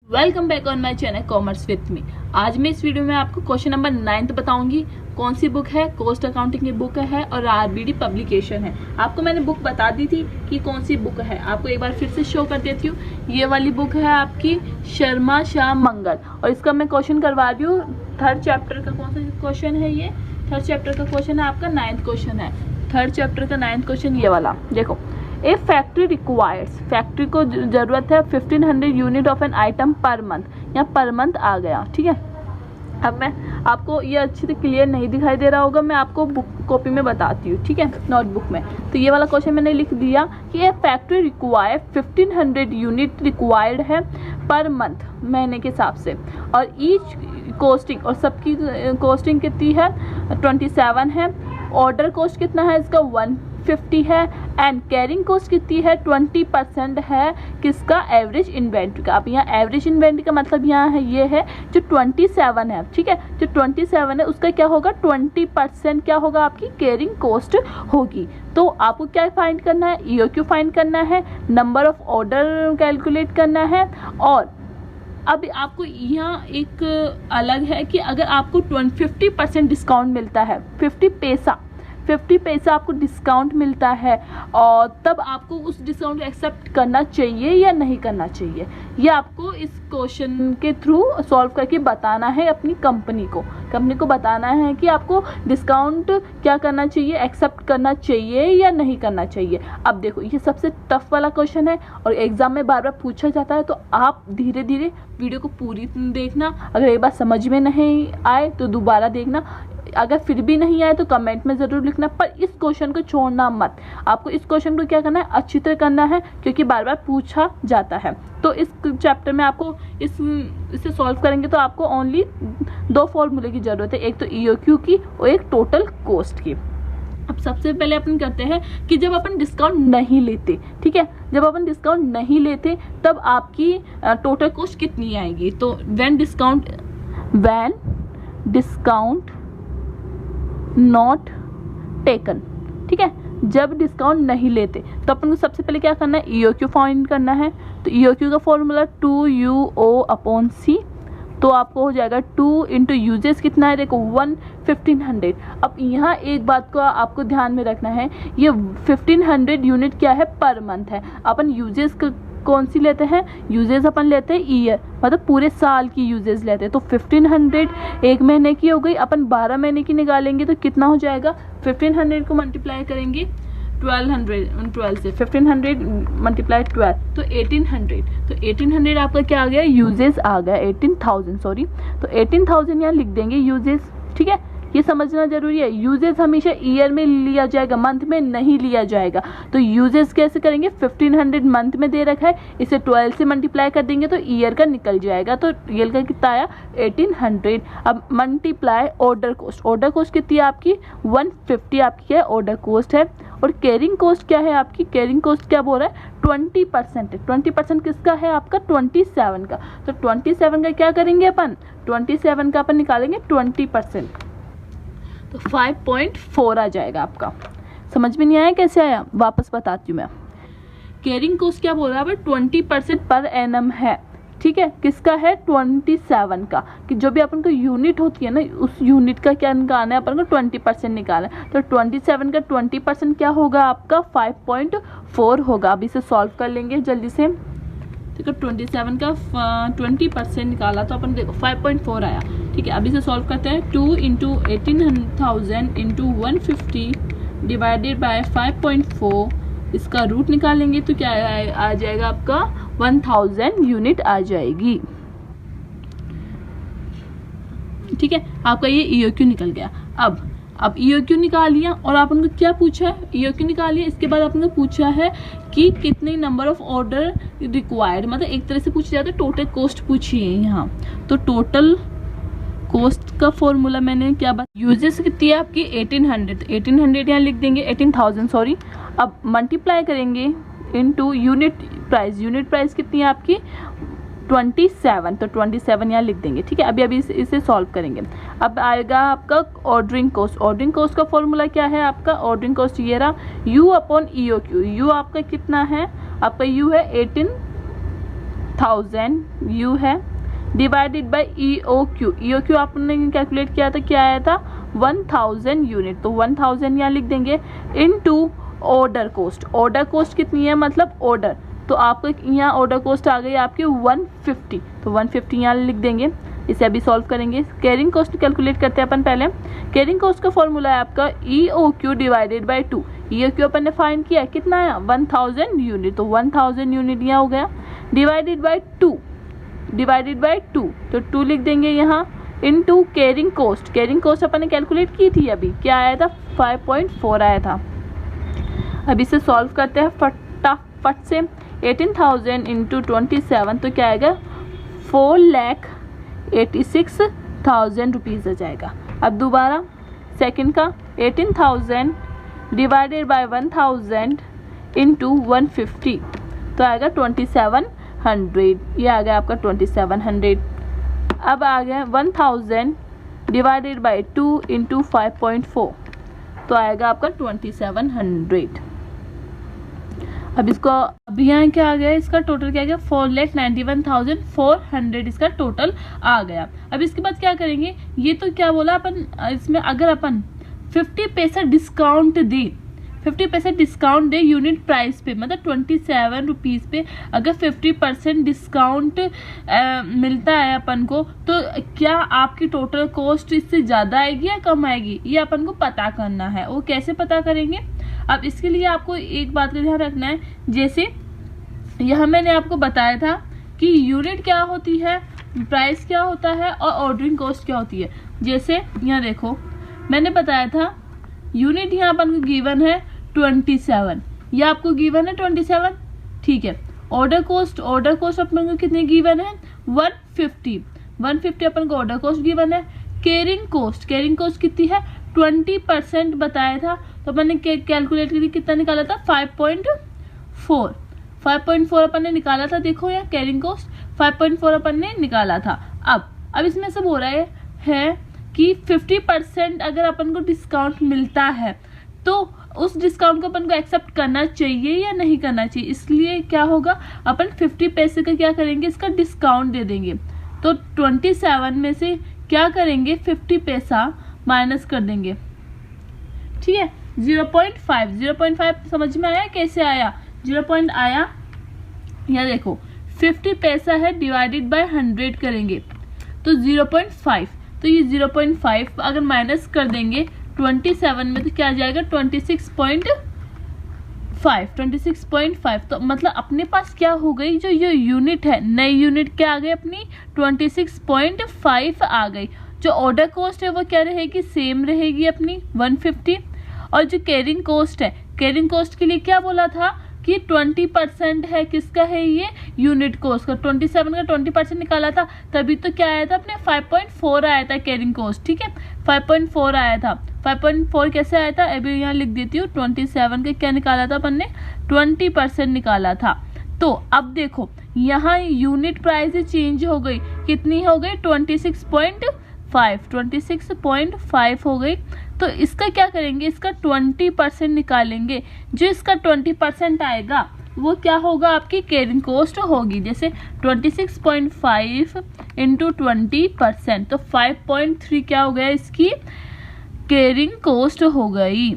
Welcome back on my channel commerce with me. आज मैं इस वीडियो में आपको क्वेश्चन नंबर 9 बताऊंगी। कौन सी बुक है? कॉस्ट अकाउंटिंग की बुक है और आरबीडी पब्लिकेशन है। आपको मैंने बुक बता दी थी कि कौन सी बुक है, आपको एक बार फिर से शो कर देती हूँ। ये वाली बुक है आपकी शर्मा शाह मंगल, और इसका मैं क्वेश्चन करवा रही हूँ। थर्ड चैप्टर का कौन सा क्वेश्चन है? ये थर्ड चैप्टर का क्वेश्चन है आपका, 9th क्वेश्चन है। थर्ड चैप्टर का 9th क्वेश्चन ये वाला देखो। ए फैक्ट्री रिक्वायर्स, फैक्ट्री को जरूरत है 1500 unit of an item per month. यहाँ पर मंथ आ गया, ठीक है। अब मैं आपको ये अच्छी से क्लियर नहीं दिखाई दे रहा होगा, मैं आपको बुक कॉपी में बताती हूँ, ठीक है, नोटबुक में। तो ये वाला क्वेश्चन मैंने लिख दिया कि ए फैक्ट्री रिक्वायर 1500 यूनिट रिक्वायर्ड है पर मंथ, महीने के हिसाब से, और ईच कॉस्टिंग, और सबकी कॉस्टिंग कितनी है? 27 है। ऑर्डर कॉस्ट कितना है इसका? 150 है। एंड कैरिंग कॉस्ट कितनी है? 20% है किसका? एवरेज इन्वेंट्री का। अब यहाँ एवरेज इन्वेंट्री का मतलब यहाँ है ये है जो 27 है, ठीक है। जो 27 है उसका क्या होगा? 20% क्या होगा? आपकी कैरिंग कॉस्ट होगी। तो आपको क्या फाइंड करना है? ईओक्यू फाइंड करना है, नंबर ऑफ ऑर्डर कैलकुलेट करना है। और अब आपको यहाँ एक अलग है कि अगर आपको 50% डिस्काउंट मिलता है, 50 पैसा आपको डिस्काउंट मिलता है, और तब आपको उस डिस्काउंट को एक्सेप्ट करना चाहिए या नहीं करना चाहिए, ये आपको इस क्वेश्चन के थ्रू सॉल्व करके बताना है। अपनी कंपनी को बताना है कि आपको डिस्काउंट क्या करना चाहिए, एक्सेप्ट करना चाहिए या नहीं करना चाहिए। अब देखो, ये सबसे टफ वाला क्वेश्चन है और एग्जाम में बार बार पूछा जाता है, तो आप धीरे धीरे वीडियो को पूरी देखना। अगर एक बार समझ में नहीं आए तो दोबारा देखना, अगर फिर भी नहीं आए तो कमेंट में ज़रूर लिखना, पर इस क्वेश्चन को छोड़ना मत। आपको इस क्वेश्चन को क्या करना है? अच्छी तरह करना है, क्योंकि बार बार पूछा जाता है। तो इस चैप्टर में आपको इसे सॉल्व करेंगे तो आपको ओनली 2 फॉर्मूले की ज़रूरत है, एक तो ईओक्यू की और एक टोटल कॉस्ट की। अब सबसे पहले अपन करते हैं कि जब अपन डिस्काउंट नहीं लेते, ठीक है, जब अपन डिस्काउंट नहीं लेते तब आपकी टोटल कॉस्ट कितनी आएगी? तो व्हेन डिस्काउंट नॉट टेकन, ठीक है, जब डिस्काउंट नहीं लेते तो अपन को सबसे पहले क्या करना है? ईओक्यू फाइंड करना है। तो ईओक्यू का फॉर्मूला 2UO/C, तो आपको हो जाएगा 2 इंटू यूजेस कितना है? देखो 1500। अब यहाँ एक बात को आपको ध्यान में रखना है, ये 1500 यूनिट क्या है? पर मंथ है। अपन यूजेस कौन सी लेते हैं? यूजेस अपन लेते हैं ईयर, मतलब पूरे साल की यूजेस लेते हैं। तो 1500 एक महीने की हो गई, अपन 12 महीने की निकालेंगे तो कितना हो जाएगा? 1500 को मल्टीप्लाई करेंगे 12 से, 1500 मल्टीप्लाई 12 तो 1800। तो 1800 आपका क्या आ गया? यूजेस आ गया, 18,000 सॉरी। तो 18,000 यहाँ लिख देंगे यूजेस, ठीक है। ये समझना जरूरी है, यूजेस हमेशा ईयर में लिया जाएगा, मंथ में नहीं लिया जाएगा। तो यूजेस कैसे करेंगे? 1500 मंथ में दे रखा है, इसे 12 से मल्टीप्लाई कर देंगे तो ईयर का निकल जाएगा। तो ईयर का कितना आया? 1800। अब मल्टीप्लाई ऑर्डर कॉस्ट कितनी है आपकी? 150 आपकी है ऑर्डर कॉस्ट है। और कैरिंग कॉस्ट क्या है आपकी? कैरिंग कॉस्ट क्या बोल रहा है? 20% है। 20% किसका है? आपका 27 का। तो 27 का क्या करेंगे अपन? 27 का अपन निकालेंगे 20%, तो 5.4 आ जाएगा आपका। समझ में नहीं आया? कैसे आया? वापस बताती हूँ मैं। कैरिंग कॉस्ट क्या बोल रहा है? 20% पर एनम है, ठीक है। किसका है? 27 का। कि जो भी अपन को यूनिट होती है ना, उस यूनिट का क्या निकालना है अपन को? 20% निकालना है। तो 27 का 20% क्या होगा आपका? 5.4 होगा। अब इसे सॉल्व कर लेंगे जल्दी से। देखो 27 का 20% निकाला तो अपन देखो 5.4 आया, ठीक है। अभी से सॉल्व करते हैं। 2 इंटू 18,000 इंटू 150 डिवाइडेड बाय 5.4, इसका रूट निकालेंगे तो क्या आ जाएगा आपका? 1000 यूनिट आ जाएगी, ठीक है। आपका ये ईओक्यू निकल गया। अब ईओक्यू निकाल लिया, और अपन को क्या पूछा है? ईओक्यू निकाल लिया। इसके बाद अपन को पूछा है कि कितने नंबर ऑफ ऑर्डर रिक्वायर्ड, मतलब एक तरह से पूछा जाता है टोटल कॉस्ट पूछी है यहाँ। तो टोटल कॉस्ट का फॉर्मूला मैंने क्या बात, यूजेस कितनी है आपकी? 1800। 1800 यहाँ लिख देंगे, 18,000 सॉरी। अब मल्टीप्लाई करेंगे इनटू यूनिट प्राइस कितनी है आपकी? 27। तो 27 यहाँ लिख देंगे, ठीक है। अभी इसे सॉल्व करेंगे। अब आएगा आपका ऑर्डरिंग कॉस्ट का फॉर्मूला क्या है आपका? ऑर्डरिंग कॉस्ट ये रहा, U/EOQ। यू आपका कितना है? आपका U है 1000 यू है डिवाइडेड बाय EOQ। EOQ आपने कैलकुलेट किया था, क्या आया था 1000 यूनिट, तो 1000 यहाँ लिख देंगे into order cost. Order cost कितनी है, मतलब ऑर्डर, तो आपको यहाँ ऑर्डर कोस्ट आ गई आपकी 150, तो 150 यहाँ लिख देंगे। इसे अभी सॉल्व करेंगे। कैरिंग कॉस्ट कैलकुलेट करते हैं अपन पहले। कैरिंग कॉस्ट का फॉर्मूला है आपका EOQ डिवाइडेड बाय 2। EOQ अपन ने फाइंड किया है, कितना आया 1000 यूनिट, तो 1000 यूनिट यहाँ हो गया डिवाइडेड बाय 2, डिवाइडेड बाय 2, तो 2 लिख देंगे यहाँ into carrying cost. Carrying cost अपन ने कैलकुलेट की थी, अभी क्या आया था 5.4 आया था। अब इसे सॉल्व करते हैं फटाफट से। 18,000 इंटू 27 तो क्या आएगा 4,86,000 रुपीज़ आ जाएगा। अब दोबारा सेकंड का 18,000 डिवाइडेड बाय 1000 इंटू 150 तो आएगा 2700, ये आ गया आपका 2700। अब आ गया 1000 डिवाइडेड बाय 2 इंटू 5.4 तो आएगा आपका 2700। अब इसको अब यहाँ क्या आ गया, इसका टोटल क्या आ गया 4,91,400 इसका टोटल आ गया। अब इसके बाद क्या करेंगे, ये तो क्या बोला अपन, इसमें अगर अपन 50 पैसा डिस्काउंट दे, 50 पैसा डिस्काउंट दे यूनिट प्राइस पे, मतलब 27 रुपीज़ पे अगर 50% डिस्काउंट मिलता है अपन को, तो क्या आपकी टोटल कॉस्ट इससे ज़्यादा आएगी या कम आएगी, ये अपन को पता करना है। वो कैसे पता करेंगे, अब इसके लिए आपको एक बात का ध्यान रखना है। जैसे यह मैंने आपको बताया था कि यूनिट क्या होती है, प्राइस क्या होता है और ऑर्डरिंग कॉस्ट क्या होती है। जैसे यहाँ देखो मैंने बताया था यूनिट यहाँ अपन को गिवन है 27, ये आपको गिवन है 27, ठीक है। ऑर्डर कॉस्ट अपन को कितनी गिवन है 150 अपन को ऑर्डर कॉस्ट गिवन है। कैरिंग कॉस्ट कितनी है 20% बताया था, तो अपन ने कैलकुलेट करके कितना निकाला था 5.4 अपन ने निकाला था। देखो यहाँ कैरिंग कॉस्ट 5.4 अपन ने निकाला था। अब इसमें सब हो रहा है कि 50% अगर अपन को डिस्काउंट मिलता है तो उस डिस्काउंट को अपन को एक्सेप्ट करना चाहिए या नहीं करना चाहिए। इसलिए क्या होगा, अपन 50 पैसे का क्या करेंगे, इसका डिस्काउंट दे देंगे। तो 27 में से क्या करेंगे 50 पैसा माइनस कर देंगे, ठीक है। 0.5 समझ में आया कैसे आया, 0 आया। यहाँ देखो 50 पैसा है डिवाइडेड बाय 100 करेंगे तो 0.5, तो ये 0.5 अगर माइनस कर देंगे 27 में तो क्या आ जाएगा 26.5। तो मतलब अपने पास क्या हो गई, जो ये यूनिट है नई यूनिट क्या आ गई अपनी 26.5 आ गई। जो ऑर्डर कॉस्ट है वो क्या रहेगी, सेम रहेगी अपनी 150। और जो कैरिंग कॉस्ट है, कैरिंग कॉस्ट के लिए क्या बोला था कि 20% है, किसका है ये यूनिट कॉस्ट का, 27 का 20% निकाला था, तभी तो क्या आया था अपने 5.4 आया था कैरिंग कॉस्ट, ठीक है 5.4 आया था। 5.4 कैसे आया था, अभी यहाँ लिख देती हूँ। 27 का क्या निकाला था अपन ने 20% निकाला था। तो अब देखो यहाँ यूनिट प्राइस चेंज हो गई, कितनी हो गई 26.5 हो गई। तो इसका क्या करेंगे, इसका 20% निकालेंगे। जो इसका 20% आएगा वो क्या होगा, आपकी कैरिंग कॉस्ट होगी। जैसे 26.5 इंटू 20%, तो 5.3 क्या हो गया, इसकी कैरिंग कॉस्ट हो गई।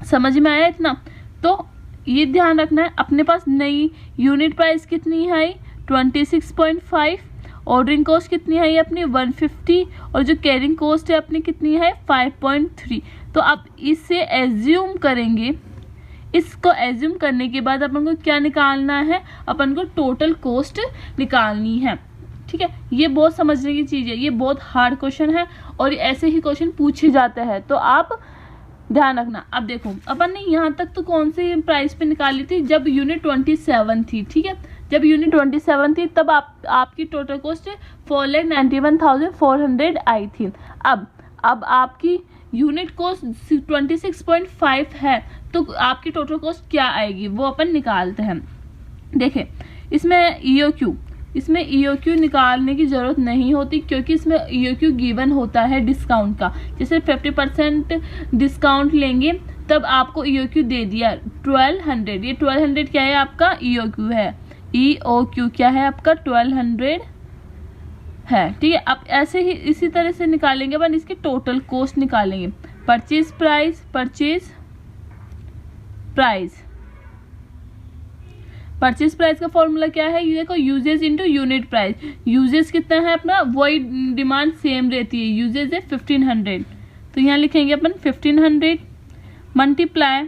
समझ में आया इतना। तो ये ध्यान रखना है, अपने पास नई यूनिट प्राइस कितनी है 26.5, ऑर्डरिंग कॉस्ट कितनी है अपनी 150, और जो कैरिंग कॉस्ट है अपनी कितनी है 5.3। तो आप इससे एज्यूम करेंगे, इसको एज्यूम करने के बाद अपन को क्या निकालना है, अपन को टोटल कॉस्ट निकालनी है, ठीक है। ये बहुत समझने की चीज़ है, ये बहुत हार्ड क्वेश्चन है और ऐसे ही क्वेश्चन पूछे जाते हैं, तो आप ध्यान रखना। अब देखो अपन ने यहाँ तक तो कौन से प्राइस पे निकाली थी, जब यूनिट 27 थी, ठीक है। जब यूनिट 27 थी तब आपकी टोटल कॉस्ट 4,91,400 आई थी। अब आपकी यूनिट कॉस्ट 26.5 है, तो आपकी टोटल कॉस्ट क्या आएगी वो अपन निकालते हैं। देखिए इसमें EOQ निकालने की ज़रूरत नहीं होती, क्योंकि इसमें EOQ गिवन होता है डिस्काउंट का। जैसे 50% डिस्काउंट लेंगे तब आपको EOQ दे दिया 1200, ये 1200 क्या है आपका EOQ है। EOQ क्या है आपका 1200 है, ठीक है। अब ऐसे ही इसी तरह से निकालेंगे अपन इसकी टोटल कॉस्ट निकालेंगे। परचेज प्राइस का फॉर्मूला क्या है, ये देखो usage into unit price. Usage कितना है अपना, वही डिमांड सेम रहती है, यूजेज है 1500, तो यहाँ लिखेंगे अपन 1500 मल्टीप्लाई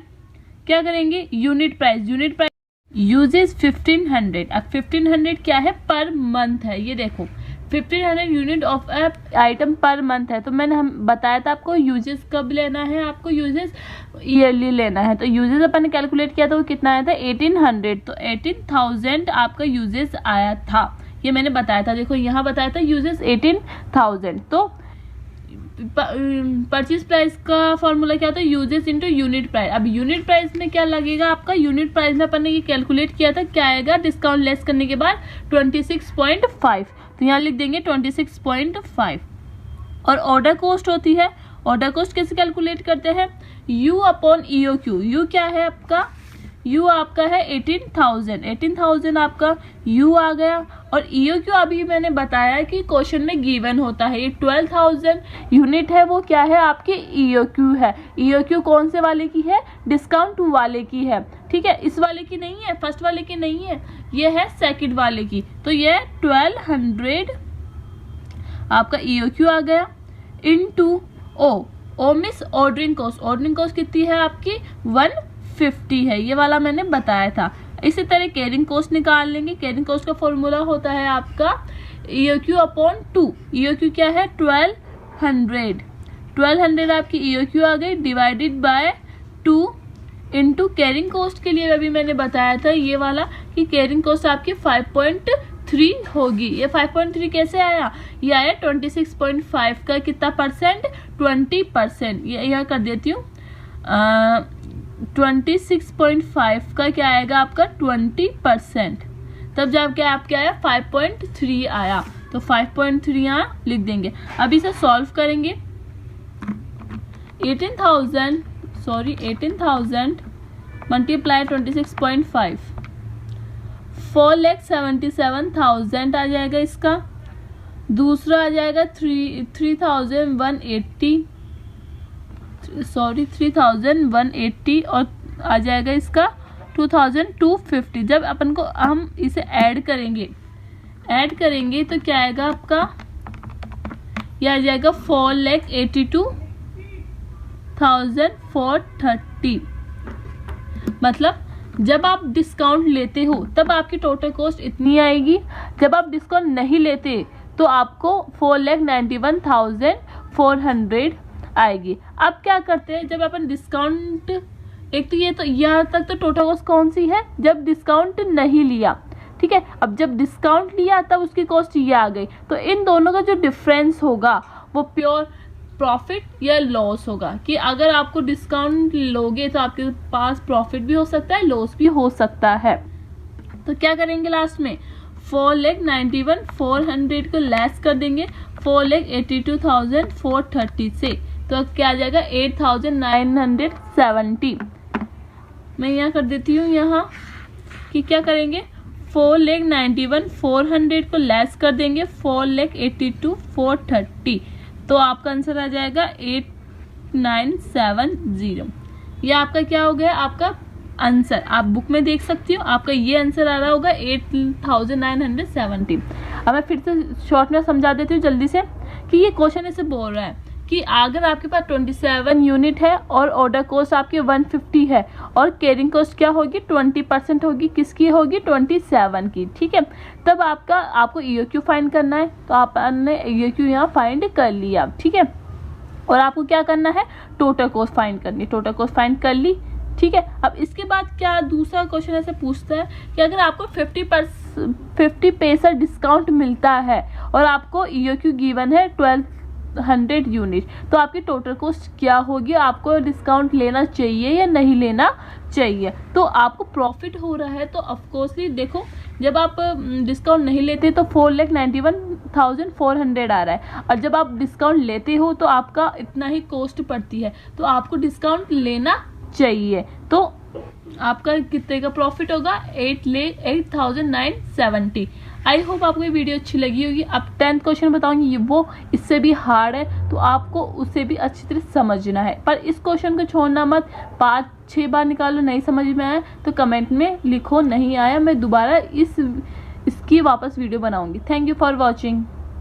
क्या करेंगे यूनिट प्राइस यूजेज 1500। अब 1500 क्या है पर मंथ है, ये देखो 1500 unit of item per month है। तो मैंने हम बताया था आपको यूजेस कब लेना है, आपको यूजेस ईयरली लेना है। तो यूजेस अपन ने कैलकुलेट किया था वो कितना आया था 1800, तो 18,000 आपका यूजेस आया था, ये मैंने बताया था। देखो यहाँ बताया था यूजेस 18,000। तो परचेज प्राइस का फॉर्मूला क्या होता है, यूजेस इंटू यूनिट प्राइस। अब यूनिट प्राइस में क्या लगेगा आपका, यूनिट प्राइस में अपन ने ये कैलकुलेट किया था, क्या आएगा डिस्काउंट लेस करने के बाद 26.5, तो यहाँ लिख देंगे 26.5। और ऑर्डर कॉस्ट होती है, ऑर्डर कॉस्ट कैसे कैलकुलेट करते हैं, U अपॉन EOQ। यू क्या है आपका, यू आपका है 18,000 आपका यू आ गया। और EOQ अभी मैंने बताया कि क्वेश्चन में गिवन होता है, ये 12,000 यूनिट है, वो क्या है आपकी EOQ है। EOQ कौन से वाले की है, डिस्काउंट वाले की है, ठीक है, इस वाले की नहीं है, फर्स्ट वाले की नहीं है, ये है सेकंड वाले की। तो ये 1200 आपका EOQ आ गया इनटू ओ मिस ऑर्डरिंग कॉस्ट कितनी है आपकी 150 है, ये वाला मैंने बताया था। इसी तरह कैरिंग कॉस्ट निकाल लेंगे। कैरिंग कॉस्ट का फॉर्मूला होता है आपका EOQ अपॉन 2। EOQ क्या है 1200 आपकी EOQ आ गई divided by 2 into carrying cost के लिए अभी मैंने बताया था ये वाला कि कैरिंग कॉस्ट आपकी 5.3 होगी। ये 5.3 कैसे आया, ये आया 26.5 का कितना परसेंट 20%, ये यहाँ कर देती हूँ 26.5 का क्या आएगा आपका 20%, तब जब क्या आपके आया 5.3 आया, तो 5.3 यहाँ लिख देंगे। अब इसे सॉल्व करेंगे 18,000 मल्टीप्लाई 26.5 4,77,000 आ जाएगा इसका। दूसरा आ जाएगा 3,180 और आ जाएगा इसका 2,250। जब अपन को हम इसे ऐड करेंगे तो क्या आएगा आपका, यह आ जाएगा 4,82,430। मतलब जब आप डिस्काउंट लेते हो तब आपकी टोटल कॉस्ट इतनी आएगी, जब आप डिस्काउंट नहीं लेते तो आपको 4,91,400 आएगी। अब क्या करते हैं, जब अपन डिस्काउंट, एक तो ये तो यहाँ तक तो टोटल कॉस्ट कौन सी है जब डिस्काउंट नहीं लिया, ठीक है। अब जब डिस्काउंट लिया तब उसकी कॉस्ट ये आ गई, तो इन दोनों का जो डिफरेंस होगा वो प्योर प्रॉफिट या लॉस होगा। कि अगर आपको डिस्काउंट लोगे तो आपके पास प्रॉफिट भी हो सकता है, लॉस भी हो सकता है। तो क्या करेंगे लास्ट में 4,91,400 को लेस कर देंगे 4,82,430 से, तो क्या आ जाएगा 8,970। मैं यहाँ कर देती हूँ यहाँ कि क्या करेंगे 4,91,400 को लेस कर देंगे 4,82,430, तो आपका आंसर आ जाएगा 8,970। ये आपका क्या हो गया, आपका आंसर आप बुक में देख सकती हो, आपका ये आंसर आ रहा होगा 8,970। अब मैं फिर से शॉर्ट में समझा देती हूँ जल्दी से कि ये क्वेश्चन ऐसे बोल रहा है कि अगर आपके पास 27 यूनिट है और ऑर्डर कॉस्ट आपकी 150 है और कैरिंग कॉस्ट क्या होगी 20% होगी, किसकी होगी 27 की, ठीक है। तब आपको EOQ फाइंड करना है, तो आपने EOQ यहाँ फाइंड कर लिया, ठीक है। और आपको क्या करना है टोटल कॉस्ट फाइंड करनी, टोटल कॉस्ट फाइंड कर ली, ठीक है। अब इसके बाद क्या दूसरा क्वेश्चन ऐसे पूछता है कि अगर आपको 50 पैसा डिस्काउंट मिलता है और आपको EOQ गिवन है 1200 यूनिट, तो आपकी टोटल कॉस्ट क्या होगी, आपको डिस्काउंट लेना चाहिए या नहीं लेना चाहिए। तो आपको प्रॉफिट हो रहा है तो ऑफकोर्सली देखो, जब आप डिस्काउंट नहीं लेते तो 4,91,400 आ रहा है, और जब आप डिस्काउंट लेते हो तो आपका इतना ही कॉस्ट पड़ती है, तो आपको डिस्काउंट लेना चाहिए। तो आपका कितने का प्रॉफिट होगा 8,970। आई होप आपको ये वीडियो अच्छी लगी होगी। अब 10th क्वेश्चन बताऊंगी, ये वो इससे भी हार्ड है, तो आपको उसे भी अच्छी तरह समझना है। पर इस क्वेश्चन को छोड़ना मत, 5-6 बार निकालो, नहीं समझ में आया तो कमेंट में लिखो नहीं आया, मैं दोबारा इसकी वापस वीडियो बनाऊंगी। Thank you for watching.